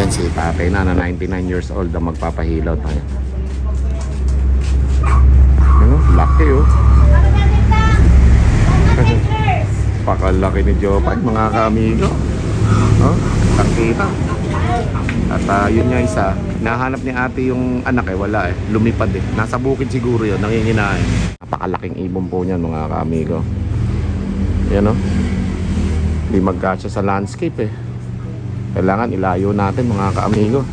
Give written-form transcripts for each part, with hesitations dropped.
Ayan si tatay na 99 years old ang magpapahilaw tayo. Ano? Laki oh. Pakalaki ni Jopay mga kaamigo. Oh, kita. At yun nga isa, nahanap ni ate yung anak wala lumipad nasa bukid siguro yun, nanginginain. Napakalaking ibon po niyan mga kaamigo. Yan oh. Hindi magkasya sa landscape kailangan ilayo natin mga kaamigo.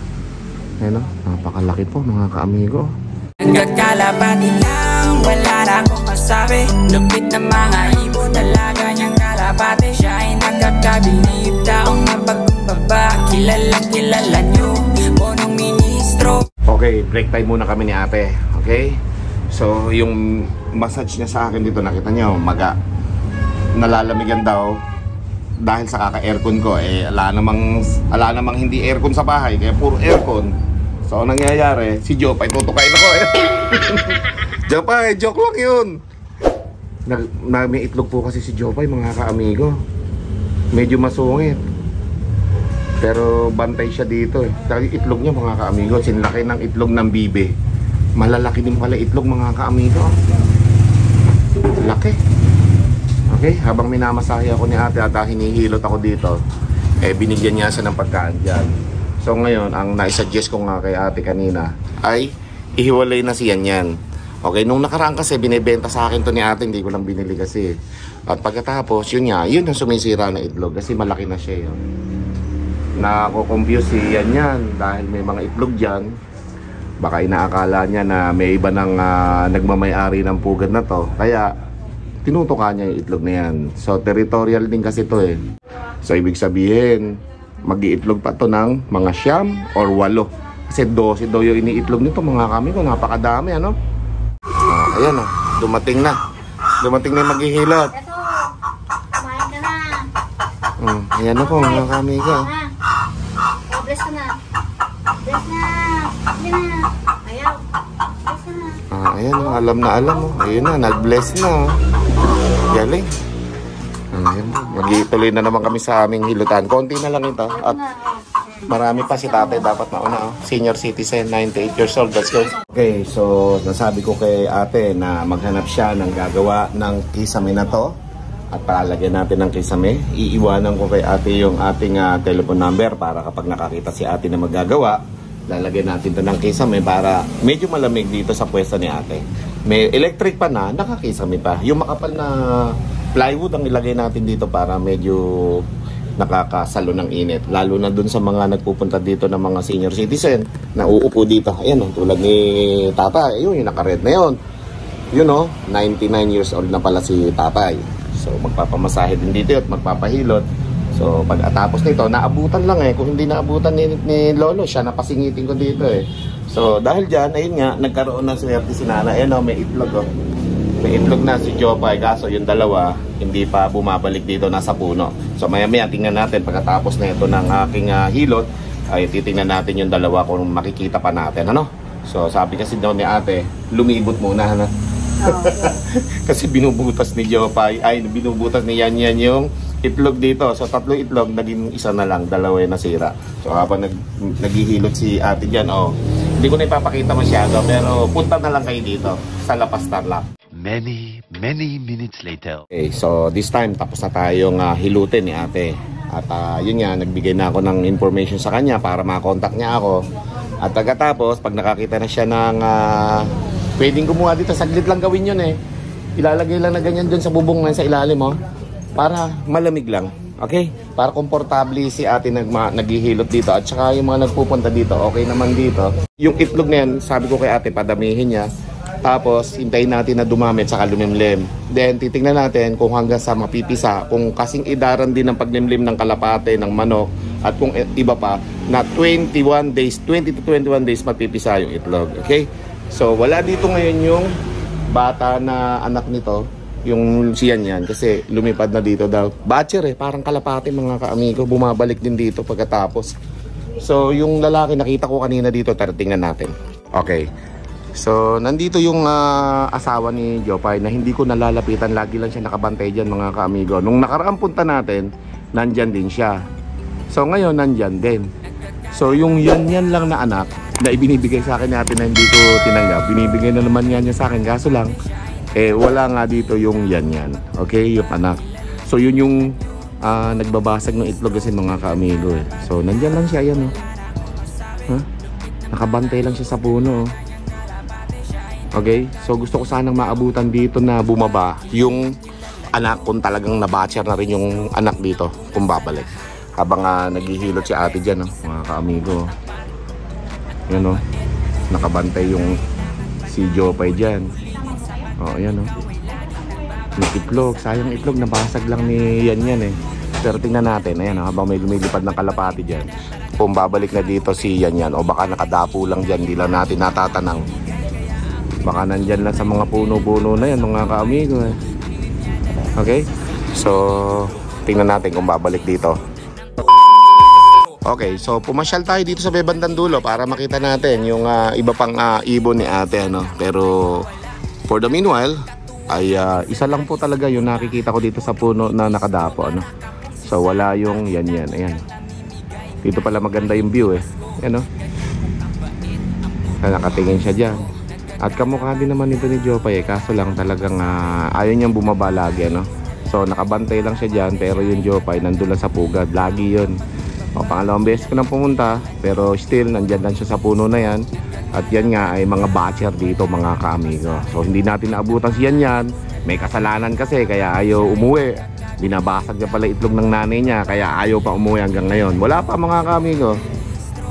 Yan oh, napakalaki po mga kaamigo. Nagkakalapati lang, wala na akong masabi. Lupit na mga ibon, dalaga niyang kalapati. Siya ay nakakabilib, taong mapagkumbaba. Kilalang kilala niyo, punong ministro. Okay, break time muna kami ni ate. Okay? So, yung massage niya sa akin dito, nakita niyo, nalalamigan daw. Dahil sa kaka-aircon ko, ala namang hindi aircon sa bahay, kaya puro aircon. So, nangyayari, si Jopay, tutukain ako Jopay, joke lang yun. May itlog po kasi si Jopay, mga kaamigo. Medyo masungit. Pero bantay siya dito Dahil itlog niya, mga kaamigo, sinlaki ng itlog ng bibe. Malalaki din pala itlog, mga kaamigo. Laki. Okay, habang minamasahe ako ni ate at hinihilot ako dito, binigyan niya siya ng pagkaan dyan. So ngayon, ang naisuggest ko nga kay ate kanina ay ihiwalay na siya yan. Okay, nung nakaraan kasi binibenta sa akin to ni ate, hindi ko lang binili kasi. At pagkatapos, yun ang sumisira na itlog kasi malaki na siya yun. Nako-confuse si yan dahil may mga itlog dyan. Baka inaakala niya na may iba nang nagmamay-ari ng pugad na to. Kaya tinutukan niya yung itlog na yan. So territorial din kasi to So ibig sabihin, mag-iitlog pa to ng mga 9 or 8. Kasi 12 daw yung iniitlog nito mga kami ko. Napakadami ano. Ayan dumating na. Dumating na yung maghihilot. Ito, kumain ka na. Ayan na po mga kami ko. Bless ka na. Bless na. Bless na. Ayaw. Bless na. Ayan alam na alam Ayun na, nag-bless na Galing. Ayan, mag-ituloy na naman kami sa aming hilutan. Konti na lang ito. At marami pa si tatay dapat mauna. Senior citizen, 98 years old. Let's go. Okay, so nasabi ko kay ate na maghanap siya ng gagawa ng kisame na to. At palagyan natin ng kisame. Iiwanan ko kay ate yung ating telephone number para kapag nakakita si ate na maggagawa, lalagyan natin to ng kisame para medyo malamig dito sa pwesto ni ate. May electric pa na, nakakisame pa. Yung makapal na plywood ang ilagay natin dito para medyo nakakasalo ng init. Lalo na dun sa mga nagpupunta dito ng mga senior citizen na uupo dito. Ayan tulad ni tatay. Ayun, yung naka-red na yun. Yun 99 years old na pala si tatay. So magpapamasahe din dito at magpapahilot. So pag-atapos nito, naabutan lang Kung hindi naabutan ni Lolo, siya napasingitin ko dito So dahil dyan, ayun nga, nagkaroon ng swerte si Nana. Ayun may itlog May itlog na si Jopay. Kaso yung dalawa, hindi pa bumabalik dito, nasa puno. So maya-maya, tingnan natin pagkatapos na ito ng aking hilot, ay titingnan natin yung dalawa kung makikita pa natin. So sabi kasi daw ni ate, lumibot muna Kasi binubutas ni Jopay, binubutas ni Yan yung itlog dito. So 3 itlog, naging isa na lang, 2 yung nasira. So habang naghihilot si ate dyan, hindi ko na ipapakita masyado, pero punta na lang kayo dito sa Lapas Tarlac. Many minutes later. Okay, so this time tapos na tayong hilutin ni ate. At yun nga, nagbigay na ako ng information sa kanya para makontak niya ako. At pagkatapos, pag nakakita na siya ng pwedeng gumawa dito, saglit lang gawin yun Ilalagay lang na ganyan dun sa bubong na sa ilalim para malamig lang. Okay? Para komportable si ate naghihilot dito. At saka yung mga nagpupunta dito, okay naman dito. Yung itlog na yan, sabi ko kay ate, padamihin niya. Tapos, hintayin natin na dumami at saka lumimlim. Then, titingnan natin kung hanggang sa mapipisa. Kung kasing idaran din ng paglimlim ng kalapate, ng manok. At kung iba pa, na 20 to 21 days mapipisa yung itlog. Okay? So, wala dito ngayon yung bata na anak nito. Yung siyan yan kasi lumipad na dito daw. Batcher parang kalapate mga kaamigo. Bumabalik din dito pagkatapos. So yung lalaki nakita ko kanina dito, tingnan natin. Okay. So nandito yung asawa ni Jopay na hindi ko nalalapitan. Lagi lang siya nakabantay dyan mga kaamigo. Nung nakaraang punta natin, nandyan din siya. So ngayon nandyan din. So yung yan lang na anak na ibinibigay sa akin natin na hindi ko tinanggap, binibigay na naman yan sa akin, kaso lang wala nga dito yung yan. Okay, yung anak. So yun yung nagbabasag ng itlog kasi mga ka-amigo eh. So nandyan lang siya, yan oh. Huh? Nakabantay lang siya sa puno oh. Okay, so gusto ko sanang maabutan dito na bumaba yung anak, kung talagang nabatcher na rin yung anak dito kung babalik. Habang naghihilot si ate dyan oh, mga ka-amigo. Yan oh, nakabantay yung si Jopay dyan. Oh, yan oh. Yung itlog, sayang itlog, nabasag lang ni yan eh. Pero tingnan natin, ayan oh, habang may lumilipad ng kalapati dyan, kung babalik na dito si yan o baka nakadapo lang dyan, di lang natin natatanang. Baka nandyan lang sa mga puno-puno na yan mga ka-amigo eh. Okay, so tingnan natin kung babalik dito. Okay, so pumasyal tayo dito sa bebandang dulo para makita natin yung iba pang ibon ni ate ano. Pero for the meanwhile ay isa lang po talaga yung nakikita ko dito sa puno na nakadapo ano. So wala yung yan, ayan. Dito pala maganda yung view eh. Ayan oh. Nakatingin siya dyan. At kamukha din naman ito ni Jopay eh. Kaso lang talagang ayaw niyang bumaba lagi ano. So nakabantay lang siya dyan, pero yung Jopay nandun lang sa pugad. Lagi yun. O, pangalawang beses ko nang pumunta, pero still nandyan lang siya sa puno na yan. At yan nga ay mga batcher dito mga ka-amigo. So hindi natin naabutan si yan. May kasalanan kasi kaya ayaw umuwi. Binabasag niya pala itlog ng nanay niya, kaya ayaw pa umuwi hanggang ngayon. Wala pa mga ka-amigo.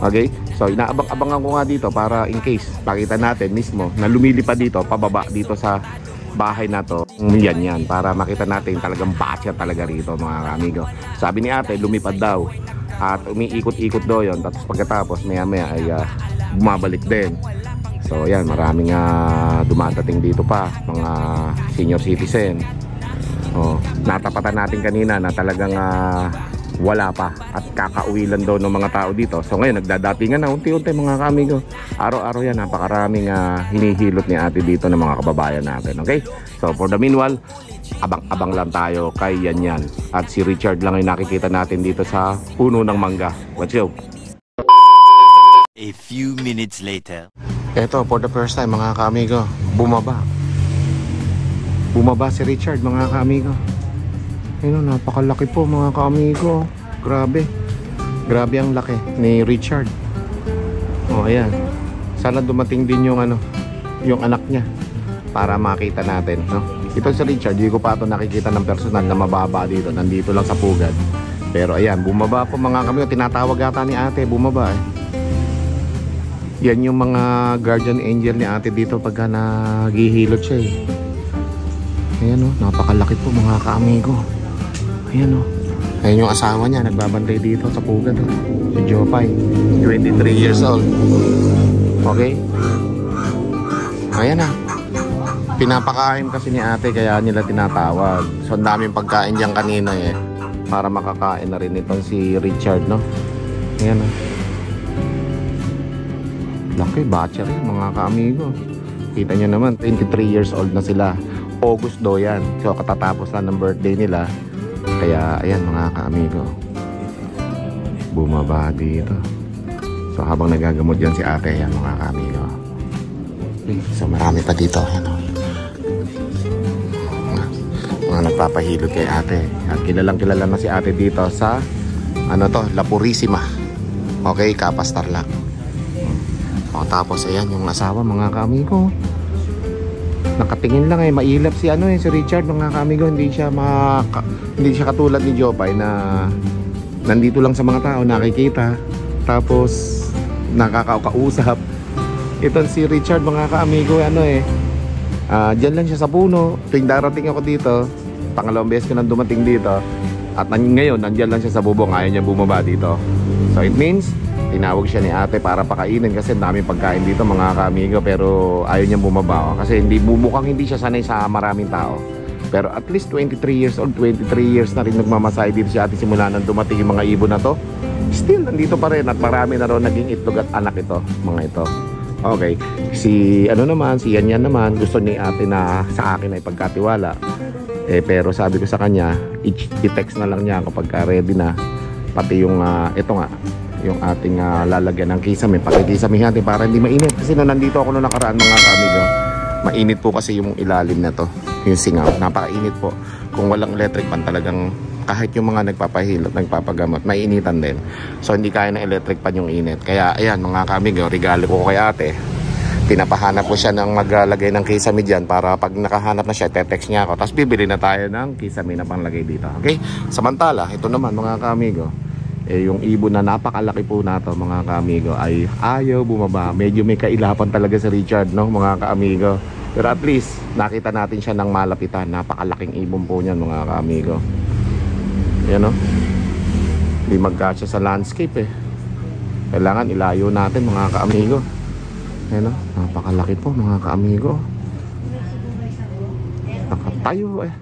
Okay, so inaabang-abangan ko nga dito para in case pakita natin mismo na lumilipad dito, pababa dito sa bahay na to. Yan, para makita natin talagang batcher talaga rito mga ka-amigo. Sabi ni ate, lumipad daw at umiikot-ikot daw yun. Tapos pagkatapos maya-maya ay bumabalik din. So yan, maraming dumadating dito pa, mga senior citizen. Natapatan natin kanina na talagang wala pa at kakauwi lang daw ng mga tao dito. So ngayon nagdadatingan na unti-unti mga ka-amigo. Araw-araw yan, napakaraming hinihilot ni ate dito ng mga kababayan natin. Okay, so for the meanwhile, abang-abang lang tayo kay yan. At si Richard lang ay nakikita natin dito sa puno ng mangga. Let's go. A few minutes later. Eto, for the first time mga ka-amigo, bumaba si Richard mga ka-amigo. Ayun, napakalaki po mga ka-amigo. Grabe ang laki ni Richard. Ayan. Sana dumating din yung yung anak niya para makita natin, no? Ito si Richard, hindi ko pa ito nakikita ng personal na mababa dito. Nandito lang sa pugad. Pero ayan, bumaba po mga ka-amigo. Tinatawag ata ni ate, bumaba eh. Yan yung mga guardian angel ni ate dito pagka naghihilot siya eh. Ayan o, napakalaki po mga ka-amigo. Ayan o. Ayan yung asawa niya, nagbabantay dito sa pugad o. Si Jopay, 23 years old. Okay? Ayan na. Pinapakain kasi ni ate kaya nila tinatawag. So ang daming pagkain dyan kanina eh. Para makakain na rin itong si Richard, no? Ayan o. Laki, batcher yan mga ka-amigo. Kita nyo naman, 23 years old na sila. August daw yan. So katatapos na ng birthday nila. Kaya ayan mga ka-amigo, bumaba dito. So habang nagagamot yan si ate, yan mga ka-amigo. Okay, so marami pa dito. Ayan o. Mga nagpapahilot kay ate. At kilala na si ate dito sa La Purisima. Okay, Kapas Tarlac. O tapos ayan yung asawa mga ka-amigo. Nakatingin lang eh, mailap si si Richard mga ka-amigo. Hindi siya katulad ni Jopay na nandito lang sa mga tao, nakikita tapos nakakausap. Itong si Richard mga ka-amigo, dyan lang siya sa puno. Tuwing darating ako dito, pangalawang beses ko nang dumating dito, at ngayon nandyan lang siya sa bubong, ayaw niya bumaba dito. So it means tinawag siya ni ate para pakainin kasi daming pagkain dito mga ka-amigo, pero ayaw niyang bumaba kasi mukhang hindi siya sanay sa maraming tao. Pero at least 23 years old, 23 years na rin nagmamasahe dito si ate simula nang dumating yung mga ibon na to. Still nandito pa rin at marami na rin naging itlog at anak ito, mga ito. Okay, si Yan naman gusto ni ate na sa akin ay pagkatiwala. Pero sabi ko sa kanya, i-text na lang niya kapag ready na. Pati yung ito nga, yung ating lalagyan ng kisame. Pakikisame natin para hindi mainit. Kasi nung nandito ako nung nakaraan mga kaamigo, mainit po kasi yung ilalim na to, yung singaw. Napakainit po. Kung walang electric pan talagang kahit yung mga nagpapahilot, nagpapagamot, maiinitan din. So hindi kaya ng electric pan yung init. Kaya ayan mga kaamigo, regalo ko kay ate. Pinapahanap ko siya ng maglalagay ng kisame dyan para pag nakahanap na siya, te-text niya ako. Tapos bibili na tayo ng kisame na panglagay dito. Okay? Samantala, ito naman mga kaamigo, yung ibon na napakalaki po na to mga kaamigo ay ayaw bumaba. Medyo may kailapan talaga si Richard, no mga kaamigo. Pero at least, nakita natin siya ng malapitan. Napakalaking ibon po niyan mga kaamigo. Yan no? Hindi magkasya sa landscape eh. Kailangan ilayo natin mga kaamigo. Ayan o, napakalaki po mga kaamigo. Nakatayo eh.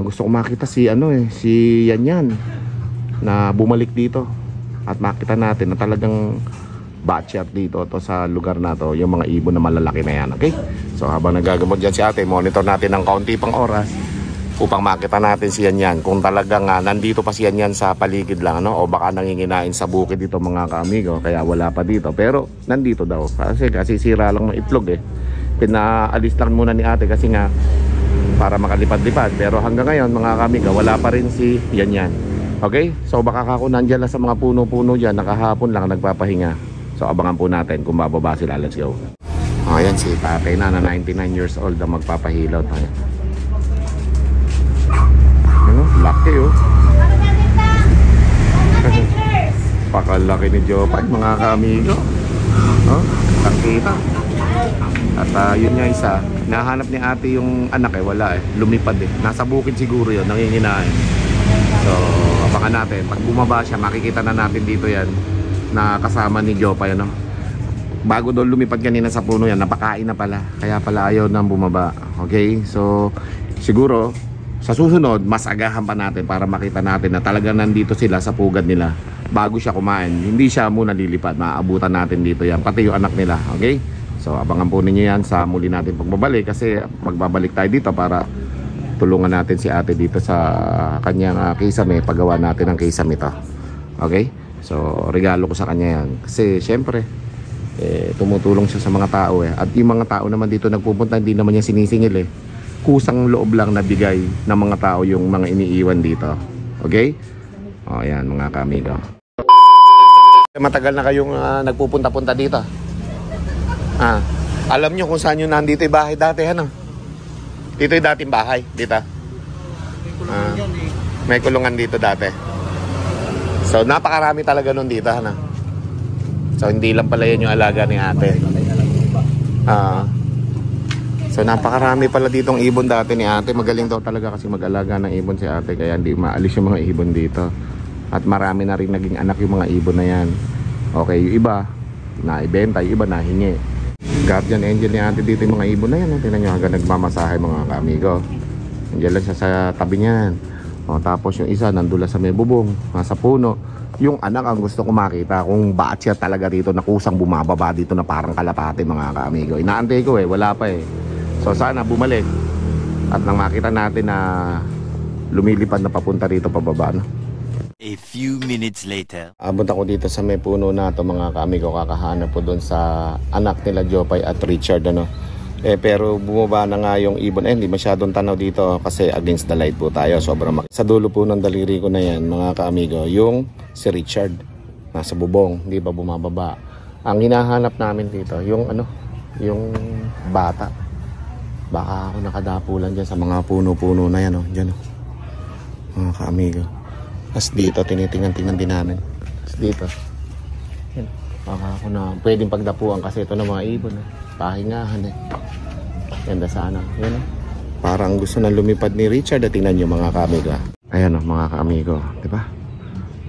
Gusto ko makita si si Yan na bumalik dito. At makita natin na talagang batchat dito to sa lugar na to, yung mga ibon na malalaki na yan. Okay? So habang nagagamot dyan si ate, monitor natin ng kaunti pang oras upang makita natin si Yan kung talagang nandito pa si Yan sa paligid lang, no? O baka nanginginain sa bukid dito mga kaamigo, kaya wala pa dito. Pero nandito daw kasi sira lang ng itlog eh. Pinaalis lang muna ni ate kasi nga para makalipad-lipad. Pero hanggang ngayon mga kaamigo, wala pa rin si Yan. Okay? So baka ako nandyan lang sa mga puno-puno dyan, nakahapon lang nagpapahinga. So abangan po natin kung bababa sila. Let's go. Ayan si tatay na 99 years old ang magpapahilot. Ayan. Laki oh. Pakalaki ni Jopay mga kaamigo. Oh, kita. At yun nga isa, nahanap ni ate yung anak eh, wala eh, lumipad eh. Nasa bukid siguro yun, nanginginain. So, abangan natin. Pag bumaba siya, makikita na natin dito yan na kasama ni Jopay, ano. Bago doon lumipad kanina sa puno yan, napakain na pala. Kaya pala ayaw nang bumaba. Okay, so siguro sa susunod, mas agahan pa natin para makita natin na talagang nandito sila sa pugad nila bago siya kumain. Hindi siya muna lilipad, maabutan natin dito yan, pati yung anak nila. Okay? So abangan po ninyo yan sa muli natin pagbabalik, kasi magbabalik tayo dito para tulungan natin si ate dito sa kanyang kisame, paggawa natin ng kisame ito. Okay? So regalo ko sa kanya yan kasi syempre tumutulong siya sa mga tao eh. At yung mga tao naman dito nagpupunta, hindi naman niya sinisingil eh. Kusang loob lang na bigay ng mga tao yung mga iniiwan dito. Okay? O yan mga kaamigo. Matagal na kayong nagpupunta-punta dito. Alam nyo kung saan yung nandito yung bahay dati, ano? Dito yung dating bahay, dito. May kulungan dito dati. So napakarami talaga nun dito, ano? So hindi lang pala yun yung alaga ni ate. So napakarami pala ditong ibon dati ni ate. Magaling daw talaga kasi mag-alaga ng ibon si ate, kaya hindi maalis yung mga ibon dito. At marami na rin naging anak yung mga ibon na yan. Okay, yung iba naibenta, yung iba nahingi. Guardian angel ni ate dito yung mga ibon na yan. Tingnan nyo hanggang nagmamasahe mga kaamigo. Nandiyan lang siya sa tabi niyan. Tapos yung isa nandula sa may bubong, nasa puno. Yung anak ang gusto ko makita kung bakit siya talaga dito na kusang bumababa dito na parang kalapate mga kaamigo. Inaantay ko eh, wala pa eh. So sana bumalik at nang makita natin na lumilipad na papunta rito pababa, no? A few minutes later. Abot ako dito sa may puno na to mga kaamigo, kakahanap po doon sa anak nila Jopay at Richard, ano. Pero bumaba na nga yung ibon. Hindi masyadong tanaw dito kasi against the light po tayo, sobrang sa dulo po ng daliri ko na yan mga kaamigo, yung si Richard nasa bubong, hindi ba bumababa. Ang hinahanap namin dito yung yung bata. Baka ako nakadapulan dyan sa mga puno-puno na yan, dyan, mga kaamigo. Tapos dito tinitingnan din namin. Tapos dito yan. Baka ako na pwedeng pagdapuan kasi ito na mga ibon pahingahan eh. Ganda sana. Yan parang gusto na lumipad ni Richard. Tingnan nyo mga kaamigo. Ayan mga kaamigo, diba?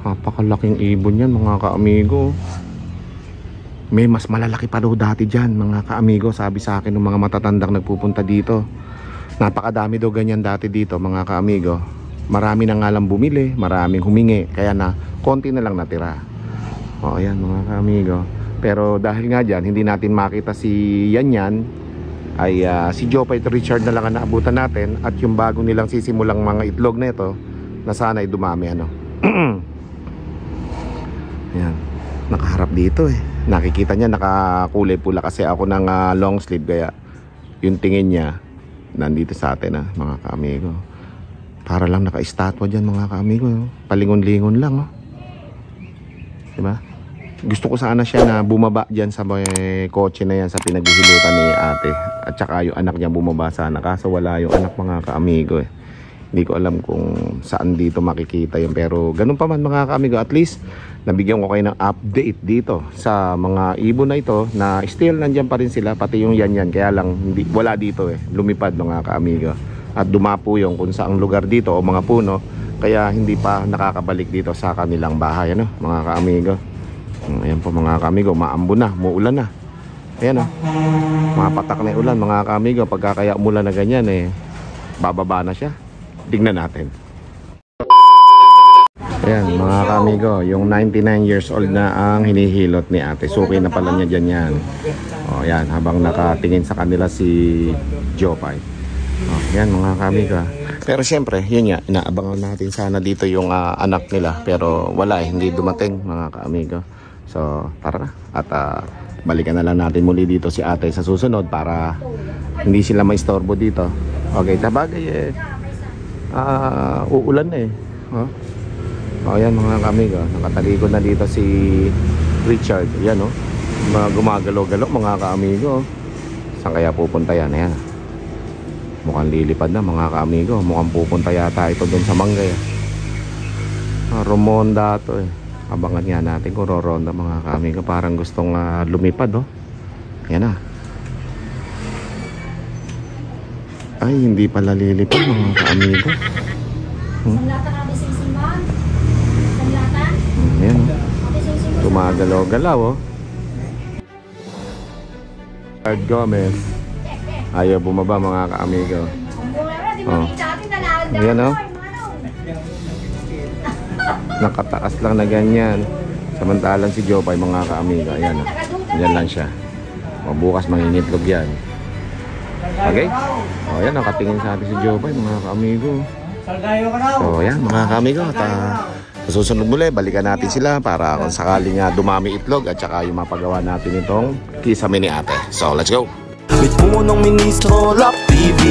Napakalaking ibon yan mga kaamigo. May mas malalaki pa daw dati dyan mga kaamigo, sabi sa akin ng mga matatandang nagpupunta dito. Napakadami daw ganyan dati dito mga kaamigo. Marami na nga lang bumili, maraming humingi, kaya na konti na lang natira. Ayan mga kaamigo. Pero dahil nga dyan hindi natin makita si Yan ay si Jopay at Richard na lang ang naabutan natin. At yung bago nilang sisimulang mga itlog na ito na sana ay dumami, ano. Ayan. Nakaharap dito eh. Nakikita niya nakakulay pula kasi ako ng long sleeve, kaya yung tingin niya nandito sa atin mga kaamigo. Para lang naka-estatwa dyan mga kaamigo. Palingon-lingon lang diba? Gusto ko sana siya na bumaba dyan sa may kotse na yan sa pinaghihilutan ni ate. At saka yung anak niya bumaba sana. Kaso wala yung anak mga kaamigo eh. Hindi ko alam kung saan dito makikita yun. Pero ganun pa man mga kaamigo, at least nabigyan ko kayo ng update dito sa mga ibon na ito na still nandyan pa rin sila. Pati yung yan. Kaya lang wala dito eh. Lumipad mga kaamigo. At dumapo yung kung saang lugar dito o mga puno. Kaya hindi pa nakakabalik dito sa kanilang bahay mga kaamigo. Ayan po mga kaamigo, maambo na, muulan na. Ayan mapatak na yung ulan mga kaamigo. Pagka kaya umulan na ganyan eh, bababa na siya. Tingnan natin. Ayan mga kaamigo, yung 99 years old na ang hinihilot ni ate. Suki na pala niya dyan yan. O yan, habang nakatingin sa kanila si Jopay. Yan mga kaamigo. Pero syempre, yun nga, inaabangan natin sana dito yung anak nila. Pero wala hindi dumating mga kaamigo. So tara na. At balikan na lang natin muli dito si ate sa susunod para hindi sila maistorbo dito. Okay, tabagay eh. Uulan na eh. Ayan mga kaamigo, nakatalikod na dito si Richard. Ayan mga gumagalaw-galaw mga kaamigo. Saan kaya pupunta yan? Ayan. Mukhang lilipad na mga kaamigo. Mukhang pupunta yata ito dun sa Mangay. Romonda to eh. Abangan nga natin kung roronda mga kaamigo. Parang gustong lumipad Ayan Ay, hindi pala lilipad mga kaamigo. Sanlata ka, sing-singman. Sanlata? Ayan Tumagalaw-galaw Richard Gomez. Ayaw bumaba mga kaamigo. Ayan nakataas lang na ganyan. Samantalang si Jopay mga kaamigo, ayan yan lang siya. Bukas mangingitlog yan. Okay? Ayan, nakatingin sa atin si Jopay mga kaamigo. So ayan mga kaamigo, at sa susunod muli balikan natin sila para kung sakaling dumami itlog at saka yung mapagawa natin itong kisame ni ate. So let's go. Mit punong ministro, Love TV.